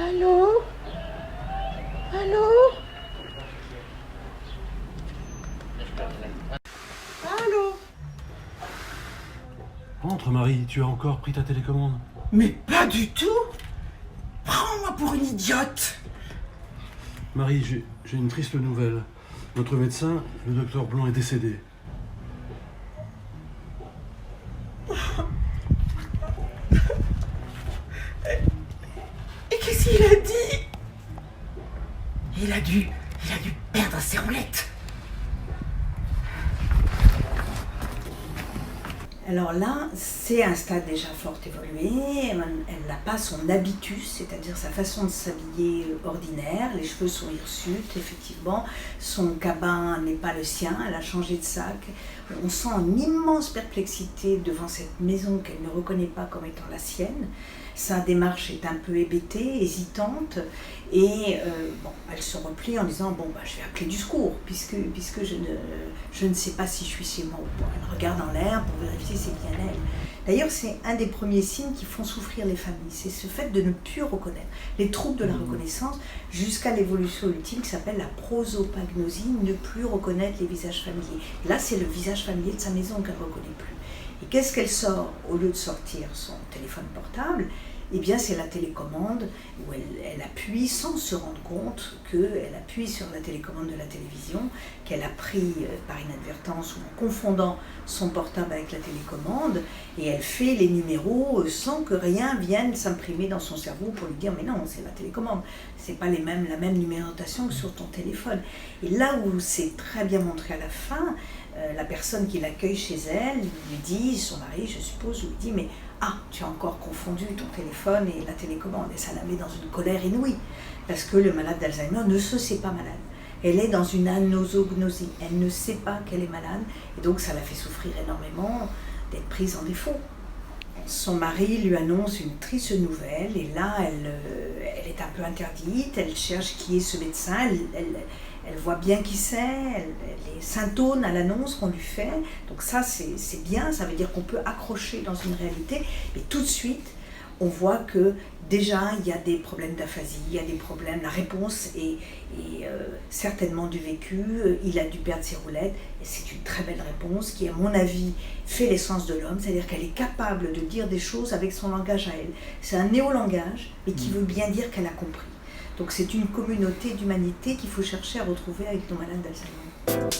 Allô? Allô? Allô? Entre, Marie, tu as encore pris ta télécommande? Mais pas du tout! Prends-moi pour une idiote! Marie, j'ai une triste nouvelle. Notre médecin, le docteur Blanc, est décédé. Et qu'est-ce qu'il a dit? Il a dû perdre ses roulettes. Alors là, c'est un stade déjà fort évolué. Elle n'a pas son habitus, c'est-à-dire sa façon de s'habiller ordinaire. Les cheveux sont hirsutes, effectivement. Son cabas n'est pas le sien. Elle a changé de sac. On sent une immense perplexité devant cette maison qu'elle ne reconnaît pas comme étant la sienne. Sa démarche est un peu hébétée, hésitante, et elle se replie en disant je vais appeler du secours puisque je ne sais pas si je suis chez moi ou pas. Elle regarde en l'air pour vérifier si c'est bien elle. D'ailleurs, c'est un des premiers signes qui font souffrir les familles, c'est ce fait de ne plus reconnaître. Les troubles de la reconnaissance jusqu'à l'évolution ultime qui s'appelle la prosopagnosie, ne plus reconnaître les visages familiers. Là, c'est le visage familier de sa maison qu'elle ne reconnaît plus. Et qu'est-ce qu'elle sort au lieu de sortir son téléphone portable? Eh bien, c'est la télécommande où elle appuie sans se rendre compte qu'elle appuie sur la télécommande de la télévision, qu'elle a pris par inadvertance ou en confondant son portable avec la télécommande, et elle fait les numéros sans que rien vienne s'imprimer dans son cerveau pour lui dire « mais non, c'est la télécommande, c'est pas la même numérotation que sur ton téléphone ». Et là où c'est très bien montré à la fin, la personne qui l'accueille chez elle lui dit, son mari je suppose, lui dit « mais tu as encore confondu ton téléphone et la télécommande ». Et ça la met dans une colère inouïe, parce que le malade d'Alzheimer ne se sait pas malade. Elle est dans une anosognosie, elle ne sait pas qu'elle est malade, et donc ça la fait souffrir énormément d'être prise en défaut. Son mari lui annonce une triste nouvelle, et là elle est un peu interdite, elle cherche qui est ce médecin, elle voit bien qui c'est, elle s'intonne à l'annonce qu'on lui fait, donc ça c'est bien, ça veut dire qu'on peut accrocher dans une réalité, et tout de suite on voit que déjà il y a des problèmes d'aphasie, il y a des problèmes, la réponse est certainement du vécu, il a dû perdre ses roulettes, et c'est une très belle réponse qui à mon avis fait l'essence de l'homme, c'est-à-dire qu'elle est capable de dire des choses avec son langage à elle. C'est un néolangage, mais qui veut bien dire qu'elle a compris. Donc c'est une communauté d'humanité qu'il faut chercher à retrouver avec nos malades d'Alzheimer.